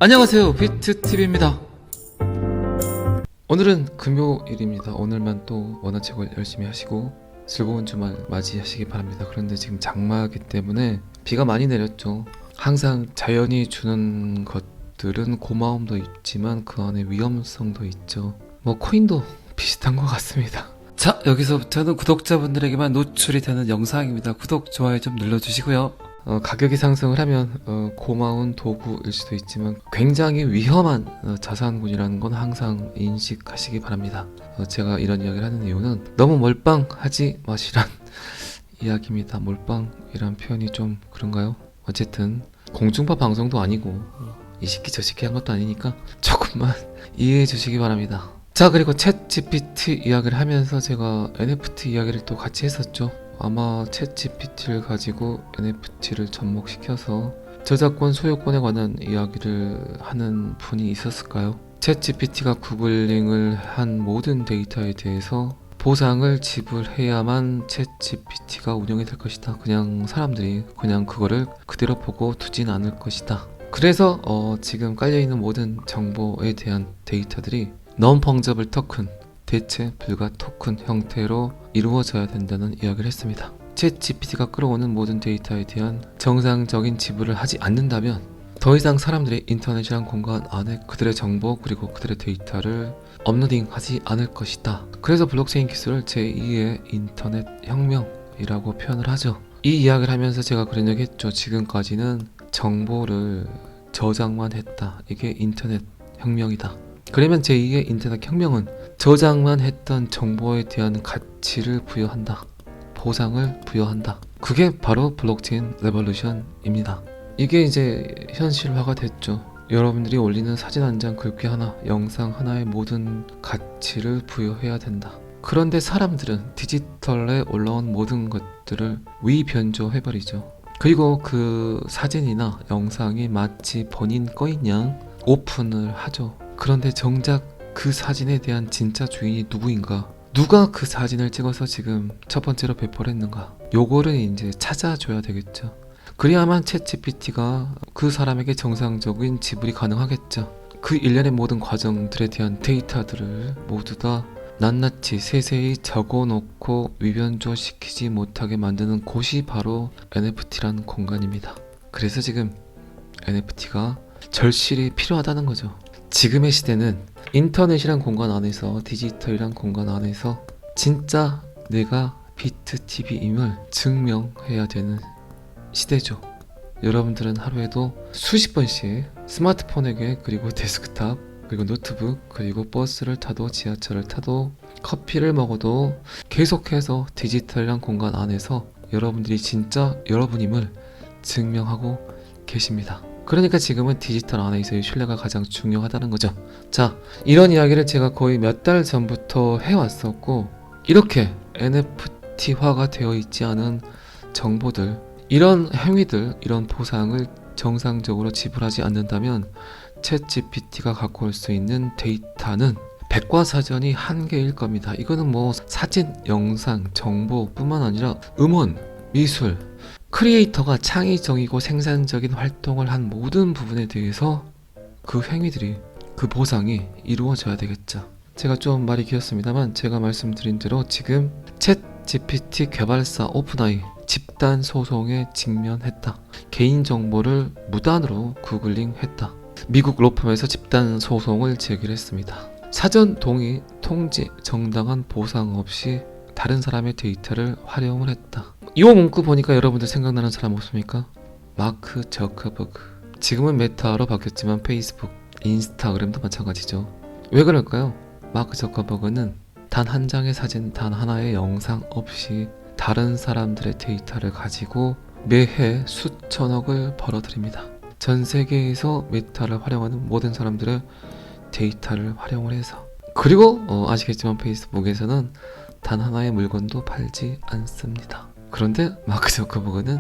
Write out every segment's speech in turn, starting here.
안녕하세요, 비트TV입니다. 오늘은 금요일입니다. 오늘만 또 원어책을 열심히 하시고 즐거운 주말 맞이하시기 바랍니다. 그런데 지금 장마이기 때문에 비가 많이 내렸죠. 항상 자연이 주는 것들은 고마움도 있지만 그 안에 위험성도 있죠. 뭐 코인도 비슷한 것 같습니다. 자, 여기서부터는 구독자분들에게만 노출이 되는 영상입니다. 구독, 좋아요 좀 눌러주시고요. 가격이 상승을 하면 고마운 도구일 수도 있지만 굉장히 위험한 자산군이라는 건 항상 인식하시기 바랍니다. 제가 이런 이야기를 하는 이유는 너무 몰빵하지 마시란 이야기입니다. 몰빵이란 표현이 좀 그런가요? 어쨌든 공중파 방송도 아니고 이 시기 저 시기 한 것도 아니니까 조금만 이해해 주시기 바랍니다. 자, 그리고 챗 GPT 이야기를 하면서 제가 NFT 이야기를 또 같이 했었죠. 아마 챗 GPT를 가지고 NFT를 접목시켜서 저작권 소유권에 관한 이야기를 하는 분이 있었을까요? 챗 GPT가 구글링을 한 모든 데이터에 대해서 보상을 지불해야만 챗 GPT가 운영이 될 것이다. 그냥 사람들이 그냥 그거를 그대로 보고 두진 않을 것이다. 그래서 지금 깔려있는 모든 정보에 대한 데이터들이 non-fungible 토큰, 대체 불가 토큰 형태로 이루어져야 된다는 이야기를 했습니다. 챗 GPT가 끌어오는 모든 데이터에 대한 정상적인 지불을 하지 않는다면 더 이상 사람들이 인터넷이란 공간 안에 그들의 정보 그리고 그들의 데이터를 업로딩하지 않을 것이다. 그래서 블록체인 기술을 제2의 인터넷 혁명이라고 표현을 하죠. 이 이야기를 하면서 제가 그런 얘기 했죠. 지금까지는 정보를 저장만 했다. 이게 인터넷 혁명이다. 그러면 제2의 인터넷 혁명은 저장만 했던 정보에 대한 가치를 부여한다. 보상을 부여한다. 그게 바로 블록체인 레볼루션입니다. 이게 이제 현실화가 됐죠. 여러분들이 올리는 사진 한 장, 글귀 하나, 영상 하나의 모든 가치를 부여해야 된다. 그런데 사람들은 디지털에 올라온 모든 것들을 위변조해버리죠. 그리고 그 사진이나 영상이 마치 본인 거인 양 오픈을 하죠. 그런데 정작 그 사진에 대한 진짜 주인이 누구인가? 누가 그 사진을 찍어서 지금 첫 번째로 배포를 했는가? 요거를 이제 찾아줘야 되겠죠. 그래야만 챗 GPT가 그 사람에게 정상적인 지불이 가능하겠죠. 그 일련의 모든 과정들에 대한 데이터들을 모두 다 낱낱이 세세히 적어놓고 위변조시키지 못하게 만드는 곳이 바로 NFT라는 공간입니다. 그래서 지금 NFT가 절실히 필요하다는 거죠. 지금의 시대는 인터넷이란 공간 안에서, 디지털이란 공간 안에서 진짜 내가 비트TV임을 증명해야 되는 시대죠. 여러분들은 하루에도 수십 번씩 스마트폰에게, 그리고 데스크탑, 그리고 노트북, 그리고 버스를 타도 지하철을 타도 커피를 먹어도 계속해서 디지털이란 공간 안에서 여러분들이 진짜 여러분임을 증명하고 계십니다. 그러니까 지금은 디지털 안에서의 신뢰가 가장 중요하다는 거죠. 자, 이런 이야기를 제가 거의 몇 달 전부터 해왔었고, 이렇게 NFT화가 되어 있지 않은 정보들, 이런 행위들, 이런 보상을 정상적으로 지불하지 않는다면 챗 GPT가 갖고 올 수 있는 데이터는 백과사전이 한계일 겁니다. 이거는 뭐 사진, 영상, 정보뿐만 아니라 음원, 미술, 크리에이터가 창의적이고 생산적인 활동을 한 모든 부분에 대해서 그 행위들이, 그 보상이 이루어져야 되겠죠. 제가 좀 말이 길었습니다만 제가 말씀드린 대로 지금 챗 GPT 개발사 오픈AI 집단 소송에 직면했다. 개인정보를 무단으로 구글링 했다. 미국 로펌에서 집단 소송을 제기했습니다. 사전 동의, 통지, 정당한 보상 없이 다른 사람의 데이터를 활용을 했다. 이 문구 보니까 여러분들 생각나는 사람 없습니까? 마크 저커버그. 지금은 메타로 바뀌었지만 페이스북, 인스타그램도 마찬가지죠. 왜 그럴까요? 마크 저커버그는 단 한 장의 사진, 단 하나의 영상 없이 다른 사람들의 데이터를 가지고 매해 수천억을 벌어들입니다. 전 세계에서 메타를 활용하는 모든 사람들의 데이터를 활용을 해서, 그리고 아시겠지만 페이스북에서는 단 하나의 물건도 팔지 않습니다. 그런데 마크 저커버그는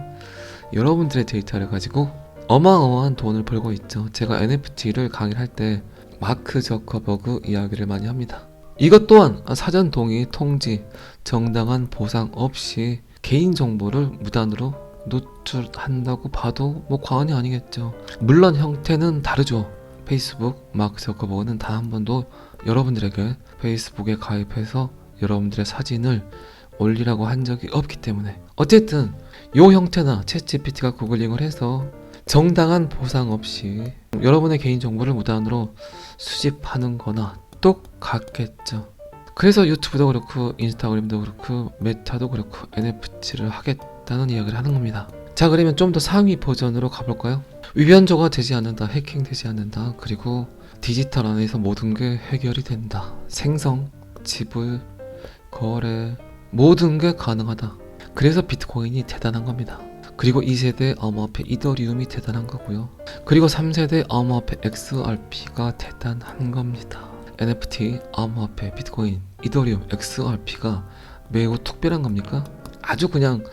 여러분들의 데이터를 가지고 어마어마한 돈을 벌고 있죠. 제가 NFT를 강의를 할 때 마크 저커버그 이야기를 많이 합니다. 이것 또한 사전 동의, 통지, 정당한 보상 없이 개인정보를 무단으로 노출한다고 봐도 뭐 과언이 아니겠죠. 물론 형태는 다르죠. 페이스북 마크 저커버그는 단 한 번도 여러분들에게 페이스북에 가입해서 여러분들의 사진을 올리라고 한 적이 없기 때문에 어쨌든 요 형태나 챗GPT가 구글링을 해서 정당한 보상 없이 여러분의 개인정보를 무단으로 수집하는 거나 똑같겠죠. 그래서 유튜브도 그렇고 인스타그램도 그렇고 메타도 그렇고 NFT를 하겠다는 이야기를 하는 겁니다. 자, 그러면 좀 더 상위 버전으로 가볼까요? 위변조가 되지 않는다, 해킹되지 않는다, 그리고 디지털 안에서 모든 게 해결이 된다. 생성, 지불, 거래 모든 게 가능하다. 그래서 비트코인이 대단한 겁니다. 그리고 2세대 암호화폐 이더리움이 대단한 거고요. 그리고 3세대 암호화폐 XRP가 대단한 겁니다. NFT, 암호화폐, 비트코인, 이더리움, XRP가 매우 특별한 겁니까? 아주 그냥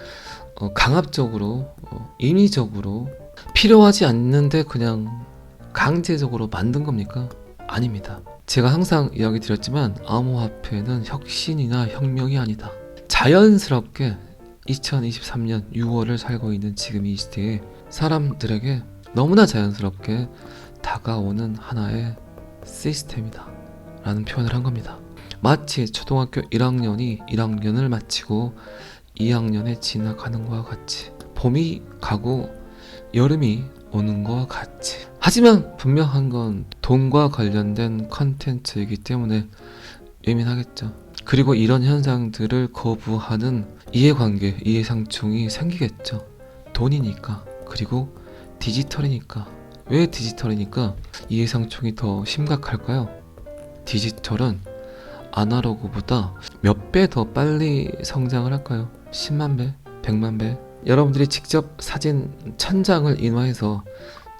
강압적으로 인위적으로 필요하지 않는데 그냥 강제적으로 만든 겁니까? 아닙니다. 제가 항상 이야기 드렸지만 암호화폐는 혁신이나 혁명이 아니다. 자연스럽게 2023년 6월을 살고 있는 지금 이 시대에 사람들에게 너무나 자연스럽게 다가오는 하나의 시스템이다 라는 표현을 한 겁니다. 마치 초등학교 1학년이 1학년을 마치고 2학년에 진학하는 것과 같이, 봄이 가고 여름이 오는 것과 같이. 하지만 분명한 건 돈과 관련된 컨텐츠이기 때문에 예민하겠죠. 그리고 이런 현상들을 거부하는 이해관계, 이해상충이 생기겠죠. 돈이니까, 그리고 디지털이니까. 왜 디지털이니까 이해상충이 더 심각할까요? 디지털은 아날로그보다 몇 배 더 빨리 성장을 할까요? 10만 배? 100만 배? 여러분들이 직접 사진 1000장을 인화해서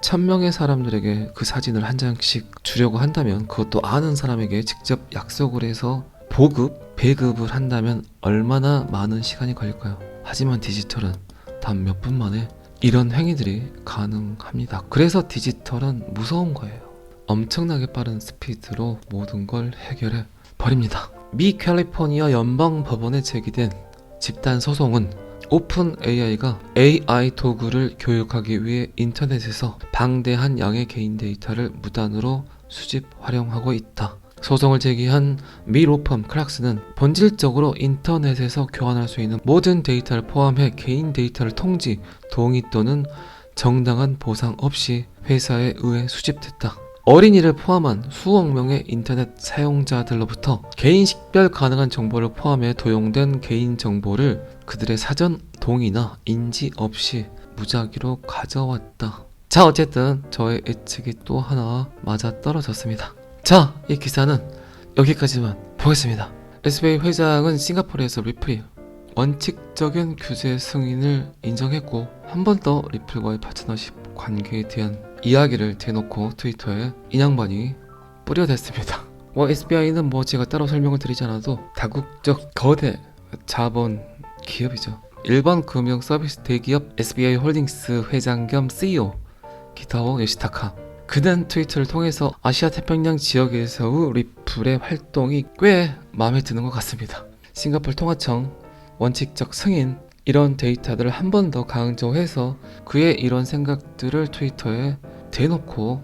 1000명의 사람들에게 그 사진을 한 장씩 주려고 한다면, 그것도 아는 사람에게 직접 약속을 해서 보급, 배급을 한다면 얼마나 많은 시간이 걸릴까요? 하지만 디지털은 단 몇 분 만에 이런 행위들이 가능합니다. 그래서 디지털은 무서운 거예요. 엄청나게 빠른 스피드로 모든 걸 해결해 버립니다. 미 캘리포니아 연방법원에 제기된 집단 소송은 오픈 AI가 AI 도구를 교육하기 위해 인터넷에서 방대한 양의 개인 데이터를 무단으로 수집 활용하고 있다. 소송을 제기한 미 로펌 클락스는 본질적으로 인터넷에서 교환할 수 있는 모든 데이터를 포함해 개인 데이터를 통지, 동의 또는 정당한 보상 없이 회사에 의해 수집됐다. 어린이를 포함한 수억 명의 인터넷 사용자들로부터 개인 식별 가능한 정보를 포함해 도용된 개인 정보를 그들의 사전 동의나 인지 없이 무작위로 가져왔다. 자, 어쨌든 저의 예측이 또 하나 맞아 떨어졌습니다. 자, 이 기사는 여기까지만 보겠습니다. SBI 회장은 싱가포르에서 리플이 원칙적인 규제 승인을 인정했고, 한 번 더 리플과의 파트너십 관계에 대한 이야기를 대놓고 트위터에 인양반이 뿌려댔습니다. SBI는 제가 따로 설명을 드리지 않아도 다국적 거대 자본 기업이죠. 일본 금융 서비스 대기업 SBI 홀딩스 회장 겸 CEO 기타오 요시타카. 그는 트위터를 통해서 아시아 태평양 지역에서의 리플의 활동이 꽤 마음에 드는 것 같습니다. 싱가포르 통화청 원칙적 승인, 이런 데이터들을 한 번 더 강조해서 그의 이런 생각들을 트위터에 대놓고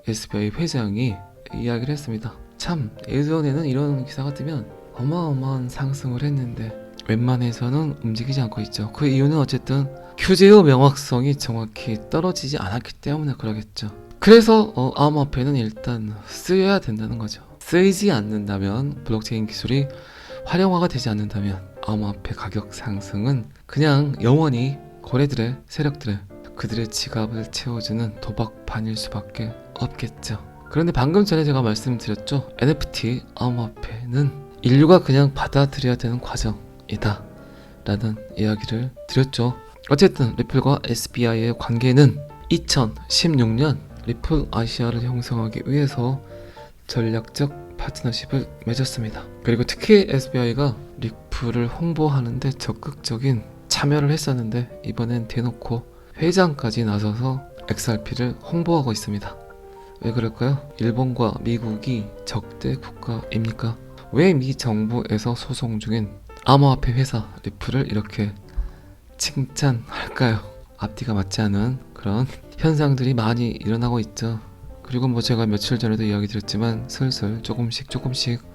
SBI 회장이 이야기를 했습니다. 참, 예전에는 이런 기사가 뜨면 어마어마한 상승을 했는데 웬만해서는 움직이지 않고 있죠. 그 이유는 어쨌든 규제의 명확성이 정확히 떨어지지 않았기 때문에 그러겠죠. 그래서 암호화폐는 일단 쓰여야 된다는 거죠. 쓰이지 않는다면, 블록체인 기술이 활용화가 되지 않는다면 암호화폐 가격 상승은 그냥 영원히 거래들의 세력들의 그들의 지갑을 채워주는 도박판일 수밖에 없겠죠. 그런데 방금 전에 제가 말씀드렸죠. NFT 암호화폐는 인류가 그냥 받아들여야 되는 과정이다 라는 이야기를 드렸죠. 어쨌든 리플과 SBI의 관계는 2016년 리플 아시아를 형성하기 위해서 전략적 파트너십을 맺었습니다. 그리고 특히 SBI가 리플을 홍보하는데 적극적인 참여를 했었는데, 이번엔 대놓고 회장까지 나서서 XRP를 홍보하고 있습니다. 왜 그럴까요? 일본과 미국이 적대 국가입니까? 왜 미 정부에서 소송 중인 암호화폐 회사 리플을 이렇게 칭찬할까요? 앞뒤가 맞지 않은 그런 현상들이 많이 일어나고 있죠. 그리고 뭐 제가 며칠 전에도 이야기 드렸지만 슬슬 조금씩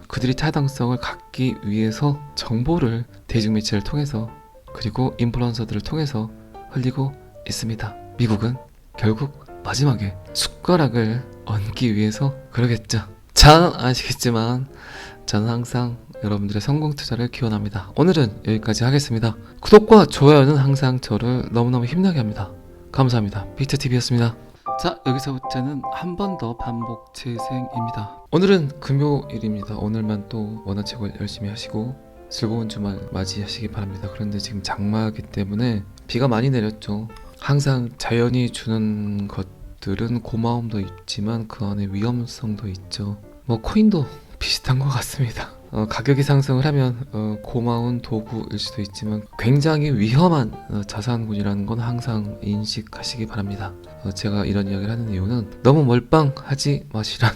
그들이 타당성을 갖기 위해서 정보를 대중매체를 통해서 그리고 인플루언서들을 통해서 흘리고 있습니다. 미국은 결국 마지막에 숟가락을 얹기 위해서 그러겠죠. 자, 아시겠지만 저는 항상 여러분들의 성공 투자를 기원합니다. 오늘은 여기까지 하겠습니다. 구독과 좋아요는 항상 저를 너무너무 힘나게 합니다. 감사합니다. 비트TV였습니다. 자, 여기서부터는 한 번 더 반복 재생입니다. 오늘은 금요일입니다. 오늘만 또 원화채굴 열심히 하시고 즐거운 주말 맞이하시기 바랍니다. 그런데 지금 장마이기 때문에 비가 많이 내렸죠. 항상 자연이 주는 것들은 고마움도 있지만 그 안에 위험성도 있죠. 뭐 코인도 비슷한 것 같습니다. 가격이 상승을 하면 고마운 도구일 수도 있지만 굉장히 위험한 자산군이라는 건 항상 인식하시기 바랍니다. 제가 이런 이야기를 하는 이유는 너무 몰빵하지 마시란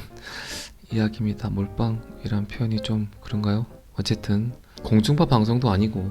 이야기입니다. 몰빵이란 표현이 좀 그런가요? 어쨌든 공중파 방송도 아니고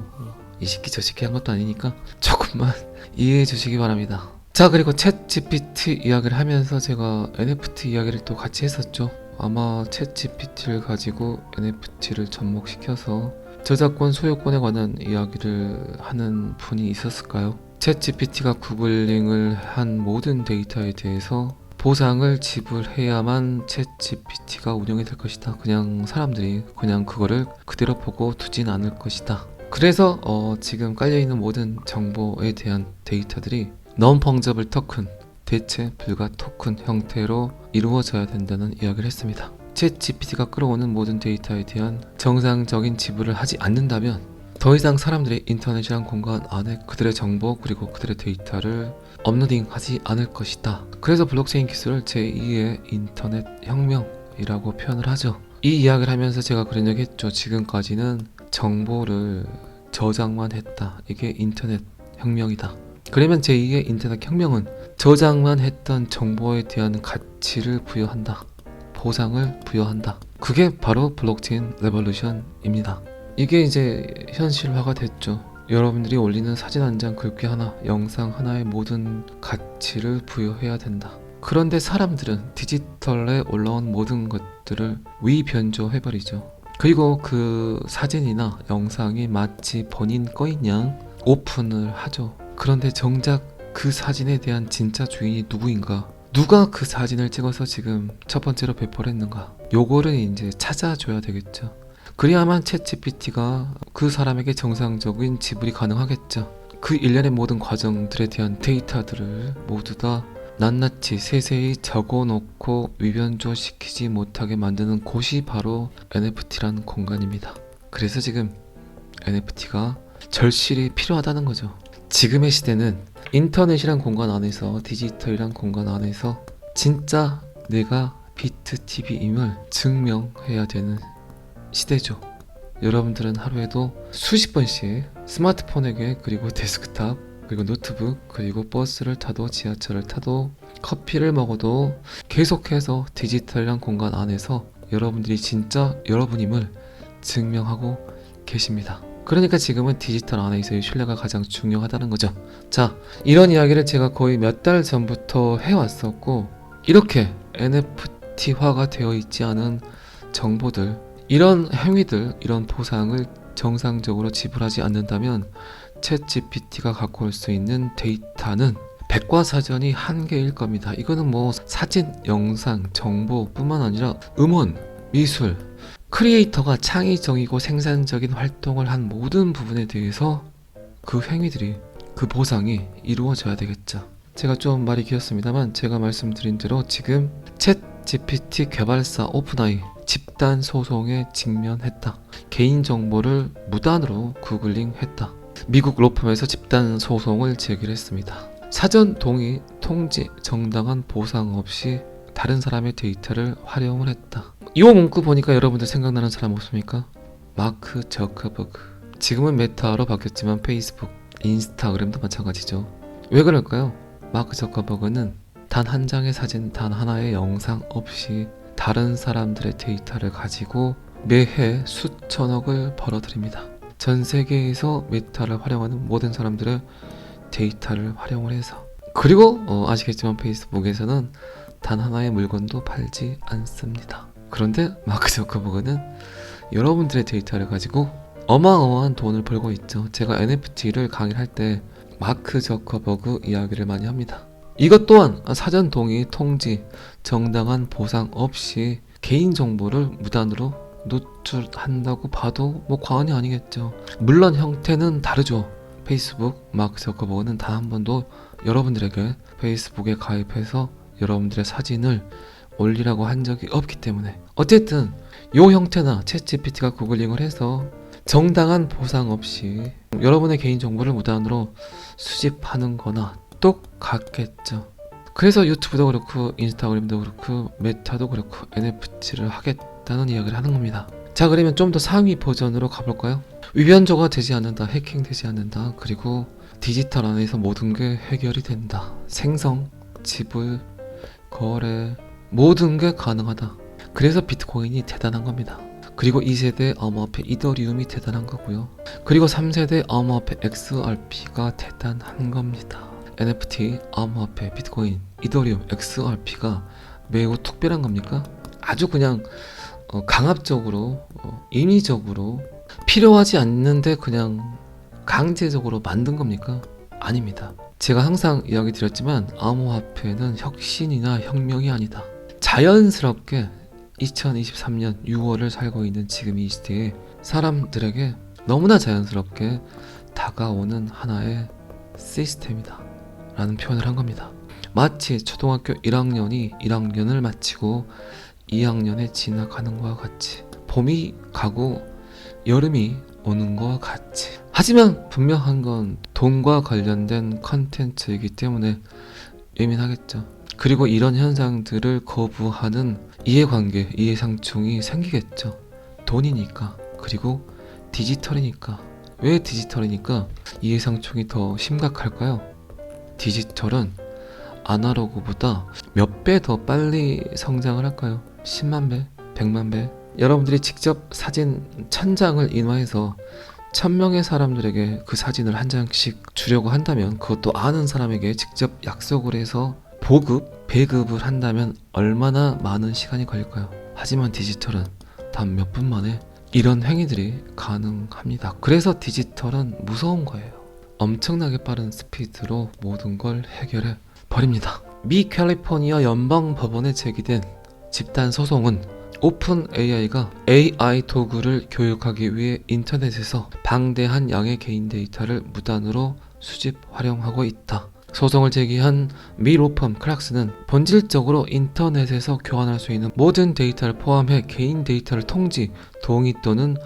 이 시기 저 시기 한 것도 아니니까 조금만 이해해 주시기 바랍니다. 자, 그리고 챗 GPT 이야기를 하면서 제가 NFT 이야기를 또 같이 했었죠. 아마 챗 GPT를 가지고 NFT를 접목시켜서 저작권 소유권에 관한 이야기를 하는 분이 있었을까요? 챗 GPT가 구글링을 한 모든 데이터에 대해서 보상을 지불해야만 챗 GPT가 운영이 될 것이다. 그냥 사람들이 그냥 그거를 그대로 보고 두진 않을 것이다. 그래서 지금 깔려있는 모든 정보에 대한 데이터들이 non-fungible 토큰, 대체 불가 토큰 형태로 이루어져야 된다는 이야기를 했습니다. 챗 GPT가 끌어오는 모든 데이터에 대한 정상적인 지불을 하지 않는다면 더 이상 사람들이 인터넷이란 공간 안에 그들의 정보 그리고 그들의 데이터를 업로딩하지 않을 것이다. 그래서 블록체인 기술을 제2의 인터넷 혁명이라고 표현을 하죠. 이 이야기를 하면서 제가 그런 얘기 했죠. 지금까지는 정보를 저장만 했다. 이게 인터넷 혁명이다. 그러면 제2의 인터넷 혁명은 저장만 했던 정보에 대한 가치를 부여한다. 보상을 부여한다. 그게 바로 블록체인 레볼루션입니다. 이게 이제 현실화가 됐죠. 여러분들이 올리는 사진 한 장, 글귀 하나, 영상 하나의 모든 가치를 부여해야 된다. 그런데 사람들은 디지털에 올라온 모든 것들을 위변조해버리죠. 그리고 그 사진이나 영상이 마치 본인 거인 양 오픈을 하죠. 그런데 정작 그 사진에 대한 진짜 주인이 누구인가? 누가 그 사진을 찍어서 지금 첫 번째로 배포를 했는가? 요거를 이제 찾아줘야 되겠죠. 그래야만 챗 GPT가 그 사람에게 정상적인 지불이 가능하겠죠. 그 일련의 모든 과정들에 대한 데이터들을 모두 다 낱낱이 세세히 적어놓고 위변조시키지 못하게 만드는 곳이 바로 NFT라는 공간입니다. 그래서 지금 NFT가 절실히 필요하다는 거죠. 지금의 시대는 인터넷이란 공간 안에서 디지털이란 공간 안에서 진짜 내가 비트TV임을 증명해야 되는 시대죠. 여러분들은 하루에도 수십 번씩 스마트폰에게 그리고 데스크탑 그리고 노트북 그리고 버스를 타도 지하철을 타도 커피를 먹어도 계속해서 디지털이란 공간 안에서 여러분들이 진짜 여러분임을 증명하고 계십니다. 그러니까 지금은 디지털 안에서의 신뢰가 가장 중요하다는 거죠. 자, 이런 이야기를 제가 거의 몇 달 전부터 해왔었고 이렇게 NFT화가 되어 있지 않은 정보들 이런 행위들, 이런 보상을 정상적으로 지불하지 않는다면 챗 GPT가 갖고 올 수 있는 데이터는 백과사전이 한계일 겁니다. 이거는 뭐 사진, 영상, 정보뿐만 아니라 음원, 미술, 크리에이터가 창의적이고 생산적인 활동을 한 모든 부분에 대해서 그 행위들이, 그 보상이 이루어져야 되겠죠. 제가 좀 말이 길었습니다만 제가 말씀드린 대로 지금 챗 GPT 개발사 오픈AI 집단 소송에 직면했다. 개인정보를 무단으로 구글링 했다. 미국 로펌에서 집단 소송을 제기했습니다. 사전 동의, 통지, 정당한 보상 없이 다른 사람의 데이터를 활용을 했다. 이 문구 보니까 여러분들 생각나는 사람 없습니까? 마크 저커버그. 지금은 메타로 바뀌었지만 페이스북, 인스타그램도 마찬가지죠. 왜 그럴까요? 마크 저커버그는 단 한 장의 사진, 단 하나의 영상 없이 다른 사람들의 데이터를 가지고 매해 수천억을 벌어들입니다. 전 세계에서 메타를 활용하는 모든 사람들의 데이터를 활용을 해서 그리고 아시겠지만 페이스북에서는 단 하나의 물건도 팔지 않습니다. 그런데 마크 저커버그는 여러분들의 데이터를 가지고 어마어마한 돈을 벌고 있죠. 제가 NFT를 강의를 할 때 마크 저커버그 이야기를 많이 합니다. 이것 또한 사전 동의, 통지, 정당한 보상 없이 개인정보를 무단으로 노출한다고 봐도 뭐 과언이 아니겠죠. 물론 형태는 다르죠. 페이스북 마크 저커버그는 단 한 번도 여러분들에게 페이스북에 가입해서 여러분들의 사진을 올리라고 한 적이 없기 때문에 어쨌든 요 형태나 챗GPT가 구글링을 해서 정당한 보상 없이 여러분의 개인정보를 무단으로 수집하는 거나 똑같겠죠. 그래서 유튜브도 그렇고 인스타그램도 그렇고 메타도 그렇고 NFT를 하겠다는 이야기를 하는 겁니다. 자, 그러면 좀 더 상위 버전으로 가볼까요? 위변조가 되지 않는다, 해킹되지 않는다, 그리고 디지털 안에서 모든 게 해결이 된다. 생성, 지불, 거래 모든 게 가능하다. 그래서 비트코인이 대단한 겁니다. 그리고 2세대 암호화폐 이더리움이 대단한 거고요. 그리고 3세대 암호화폐 XRP가 대단한 겁니다. NFT, 암호화폐, 비트코인, 이더리움, XRP가 매우 특별한 겁니까? 아주 그냥 강압적으로, 인위적으로 필요하지 않는데 그냥 강제적으로 만든 겁니까? 아닙니다. 제가 항상 이야기 드렸지만 암호화폐는 혁신이나 혁명이 아니다. 자연스럽게 2023년 6월을 살고 있는 지금 이 시대에 사람들에게 너무나 자연스럽게 다가오는 하나의 시스템이다 라는 표현을 한 겁니다. 마치 초등학교 1학년이 1학년을 마치고 2학년에 진학하는 것과 같이, 봄이 가고 여름이 오는 것과 같이. 하지만 분명한 건 돈과 관련된 컨텐츠이기 때문에 예민하겠죠. 그리고 이런 현상들을 거부하는 이해관계, 이해상충이 생기겠죠. 돈이니까, 그리고 디지털이니까. 왜 디지털이니까 이해상충이 더 심각할까요? 디지털은 아날로그보다 몇 배 더 빨리 성장을 할까요? 10만 배? 100만 배? 여러분들이 직접 사진 1000장을 인화해서 1000명의 사람들에게 그 사진을 한 장씩 주려고 한다면, 그것도 아는 사람에게 직접 약속을 해서 보급, 배급을 한다면 얼마나 많은 시간이 걸릴까요? 하지만 디지털은 단 몇 분 만에 이런 행위들이 가능합니다. 그래서 디지털은 무서운 거예요. 엄청나게 빠른 스피드로 모든 걸 해결해 버립니다. 미 캘리포니아 연방법원에 제기된 집단 소송은 오픈 AI가 AI 도구를 교육하기 위해 인터넷에서 방대한 양의 개인 데이터를 무단으로 수집 활용하고 있다. 소송을 제기한 미 로펌 클락스는 본질적으로 인터넷에서 교환할 수 있는 모든 데이터를 포함해 개인 데이터를 통지, 동의 또는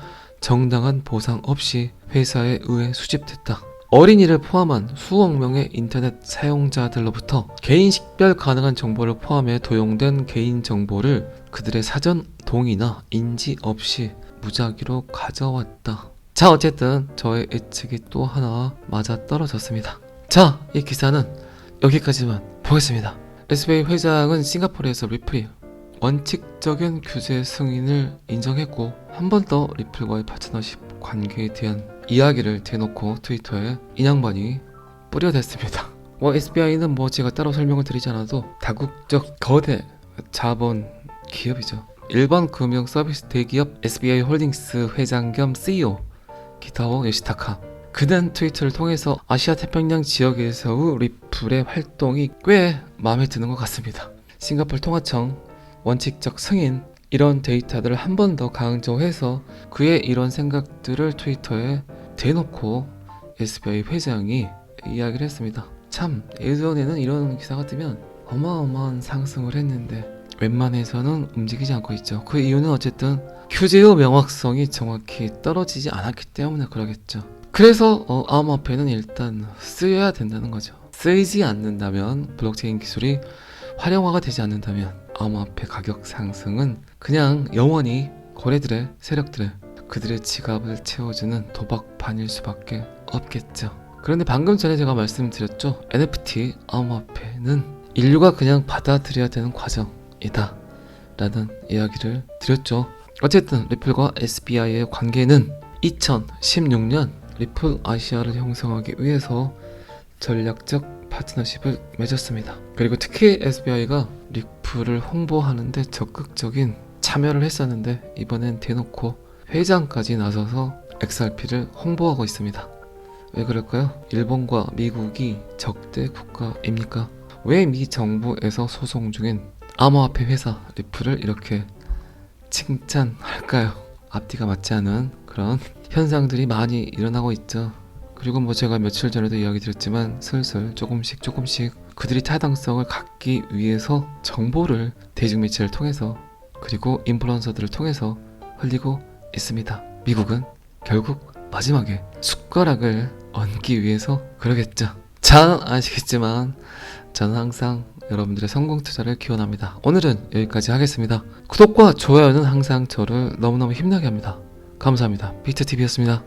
정당한 보상 없이 회사에 의해 수집됐다. 어린이를 포함한 수억 명의 인터넷 사용자들로부터 개인 식별 가능한 정보를 포함해 도용된 개인 정보를 그들의 사전 동의나 인지 없이 무작위로 가져왔다. 자, 어쨌든 저의 예측이 또 하나 맞아 떨어졌습니다. 자, 이 기사는 여기까지만 보겠습니다. SBI 회장은 싱가포르에서 리플이 원칙적인 규제 승인을 인정했고, 한 번 더 리플과의 파트너십 관계에 대한 이야기를 대놓고 트위터에 인양반이 뿌려댔습니다. SBI는 제가 따로 설명을 드리지 않아도 다국적 거대 자본 기업이죠. 일본 금융 서비스 대기업 SBI 홀딩스 회장 겸 CEO 기타오 요시타카. 그는 트위터를 통해서 아시아 태평양 지역에서의 리플의 활동이 꽤 마음에 드는 것 같습니다. 싱가포르 통화청 원칙적 승인, 이런 데이터들을 한 번 더 강조해서 그의 이런 생각들을 트위터에 대놓고 SBI 회장이 이야기를 했습니다. 참, 예전에는 이런 기사가 뜨면 어마어마한 상승을 했는데 웬만해서는 움직이지 않고 있죠. 그 이유는 어쨌든 규제의 명확성이 정확히 떨어지지 않았기 때문에 그러겠죠. 그래서 암호화폐는 일단 쓰여야 된다는 거죠. 쓰이지 않는다면, 블록체인 기술이 활용화가 되지 않는다면 암호화폐 가격 상승은 그냥 영원히 거래들의 세력들의 그들의 지갑을 채워주는 도박판일 수밖에 없겠죠. 그런데 방금 전에 제가 말씀드렸죠. NFT, 암호화폐는 인류가 그냥 받아들여야 되는 과정이다 라는 이야기를 드렸죠. 어쨌든 리플과 SBI의 관계는 2016년 리플 아시아를 형성하기 위해서 전략적 파트너십을 맺었습니다. 그리고 특히 SBI가 리플을 홍보하는데 적극적인 참여를 했었는데 이번엔 대놓고 회장까지 나서서 XRP를 홍보하고 있습니다. 왜 그럴까요? 일본과 미국이 적대 국가입니까? 왜 미 정부에서 소송 중인 암호화폐 회사 리플을 이렇게 칭찬할까요? 앞뒤가 맞지 않은 그런 현상들이 많이 일어나고 있죠. 그리고 뭐 제가 며칠 전에도 이야기 드렸지만 슬슬 조금씩 그들이 타당성을 갖기 위해서 정보를 대중매체를 통해서 그리고 인플루언서들을 통해서 흘리고 있습니다. 미국은 결국 마지막에 숟가락을 얹기 위해서 그러겠죠. 잘 아시겠지만 저는 항상 여러분들의 성공 투자를 기원합니다. 오늘은 여기까지 하겠습니다. 구독과 좋아요는 항상 저를 너무너무 힘나게 합니다. 감사합니다. 비트TV였습니다.